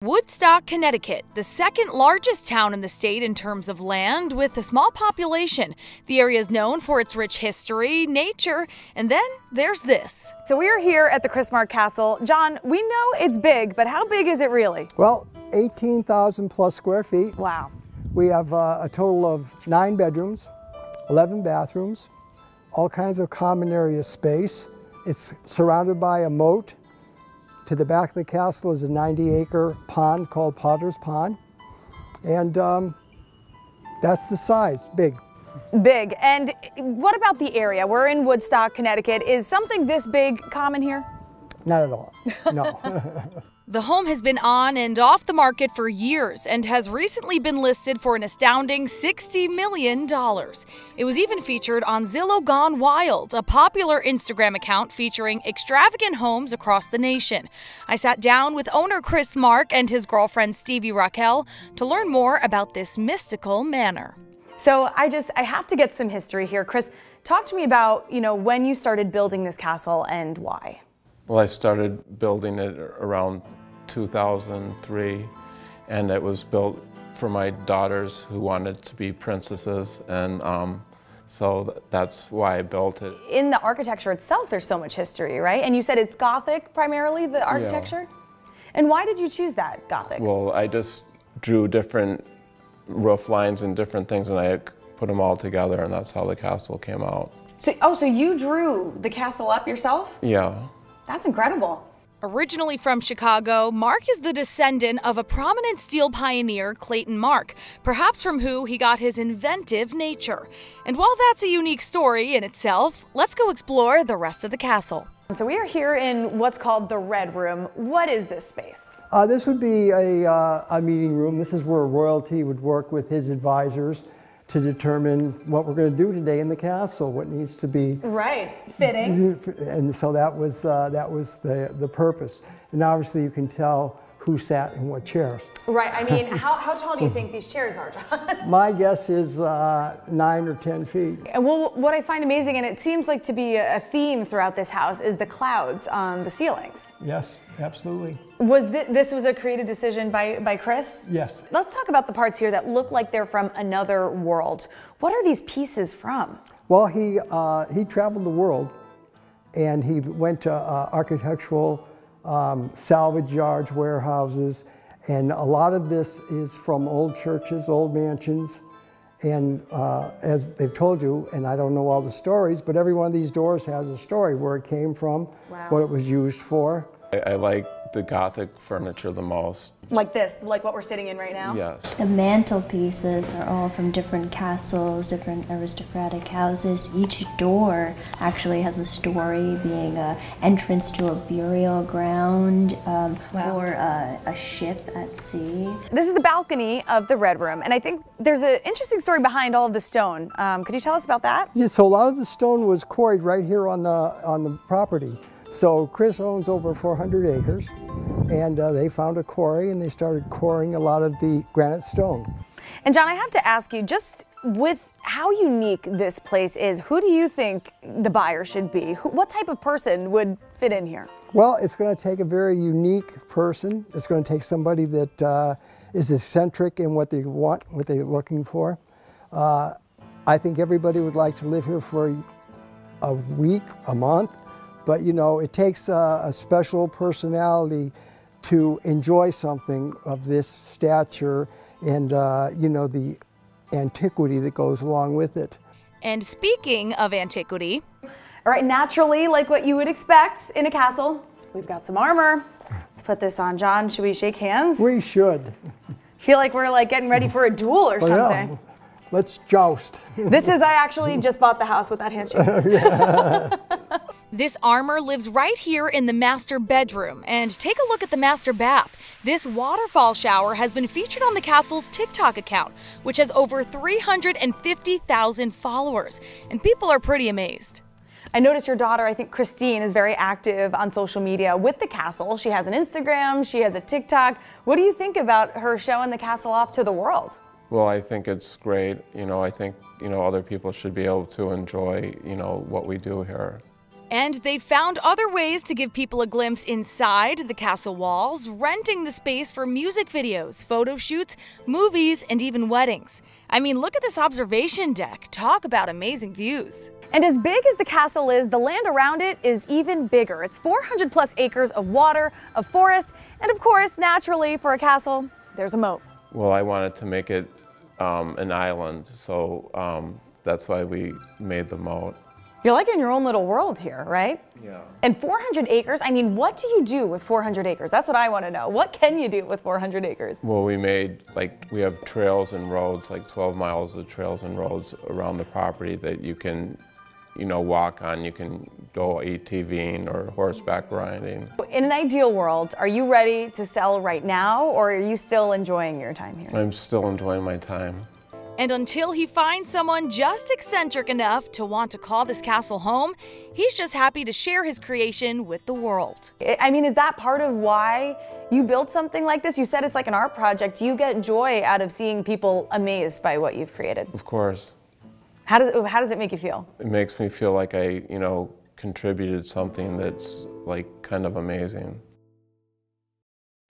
Woodstock, Connecticut, the second largest town in the state in terms of land, with a small population. The area is known for its rich history, nature, and then there's this. So we are here at the Chrismark Castle. John, we know it's big, but how big is it really? Well, 18,000 plus square feet. Wow. We have a total of 9 bedrooms, 11 bathrooms, all kinds of common area space. It's surrounded by a moat. To the back of the castle is a 90-acre pond called Potter's Pond. And that's the size, big. Big. And what about the area? We're in Woodstock, Connecticut. Is something this big common here? Not at all, no. The home has been on and off the market for years and has recently been listed for an astounding $60 million. It was even featured on Zillow Gone Wild, a popular Instagram account featuring extravagant homes across the nation. I sat down with owner Chris Mark and his girlfriend Stevie Raquel to learn more about this mystical manor. So I have to get some history here. Chris, talk to me about, when you started building this castle and why. Well, I started building it around 2003, and it was built for my daughters who wanted to be princesses, and so that's why I built it. In the architecture itself, there's so much history, right? And you said it's Gothic primarily, the architecture? Yeah. And why did you choose that, Gothic? Well, I just drew different roof lines and different things, and I put them all together, and that's how the castle came out. So you drew the castle up yourself? Yeah. That's incredible. Originally from Chicago, Mark is the descendant of a prominent steel pioneer, Clayton Mark, perhaps from who he got his inventive nature. And while that's a unique story in itself, let's go explore the rest of the castle. So we are here in what's called the Red Room. What is this space? This would be a meeting room. This is where royalty would work with his advisors to determine what we're going to do today in the castle, what needs to be fitting. And so that was the purpose. And obviously you can tell who sat in what chairs. Right. I mean, how tall do you think these chairs are, John? My guess is 9 or 10 feet. Well, what I find amazing, and it seems like to be a theme throughout this house, is the clouds on the ceilings. Yes, absolutely. Was this was a creative decision by Chris? Yes. Let's talk about the parts here that look like they're from another world. What are these pieces from? Well, he traveled the world, and he went to architectural salvage yards, warehouses, and a lot of this is from old churches, old mansions, and as they've told you, and I don't know all the stories, but every one of these doors has a story, where it came from, what it was used for. I like the Gothic furniture the most. Like this, like what we're sitting in right now? Yes. The mantelpieces are all from different castles, different aristocratic houses. Each door actually has a story, being an entrance to a burial ground or a ship at sea. This is the balcony of the Red Room, and I think there's an interesting story behind all of the stone. Could you tell us about that? Yeah, so a lot of the stone was quarried right here on the property. So Chris owns over 400 acres, and they found a quarry and they started quarrying a lot of the granite stone. And John, I have to ask you, just with how unique this place is, who do you think the buyer should be? What type of person would fit in here? Well, it's going to take a very unique person. It's going to take somebody that is eccentric in what they want, what they're looking for. I think everybody would like to live here for a week, a month. But it takes a special personality to enjoy something of this stature and, the antiquity that goes along with it. And speaking of antiquity. All right, naturally, like what you would expect in a castle, we've got some armor. Let's put this on, John. Should we shake hands? We should. Feel like we're getting ready for a duel or something. Yeah. Let's joust. I actually just bought the house with that handshake. This armor lives right here in the master bedroom. And take a look at the master bath. This waterfall shower has been featured on the castle's TikTok account, which has over 350,000 followers. And people are pretty amazed. I noticed your daughter, I think Christine, is very active on social media with the castle. She has an Instagram, she has a TikTok. What do you think about her showing the castle off to the world? Well, I think it's great. I think, other people should be able to enjoy, what we do here. And they've found other ways to give people a glimpse inside the castle walls, renting the space for music videos, photo shoots, movies, and even weddings. I mean, look at this observation deck. Talk about amazing views. And as big as the castle is, the land around it is even bigger. It's 400 plus acres of water, of forest, and of course, naturally, for a castle, there's a moat. Well, I wanted to make it an island, so that's why we made the moat. You're like in your own little world here, right? Yeah. And 400 acres, I mean, what do you do with 400 acres? That's what I want to know. What can you do with 400 acres? Well, we have trails and roads, like 12 miles of trails and roads around the property that you can, walk on. You can go ATVing or horseback riding. In an ideal world, are you ready to sell right now, or are you still enjoying your time here? I'm still enjoying my time. And until he finds someone just eccentric enough to want to call this castle home, he's just happy to share his creation with the world. I mean, is that part of why you built something like this? You said it's like an art project. Do you get joy out of seeing people amazed by what you've created? Of course. How does it make you feel? It makes me feel like I, contributed something that's like kind of amazing.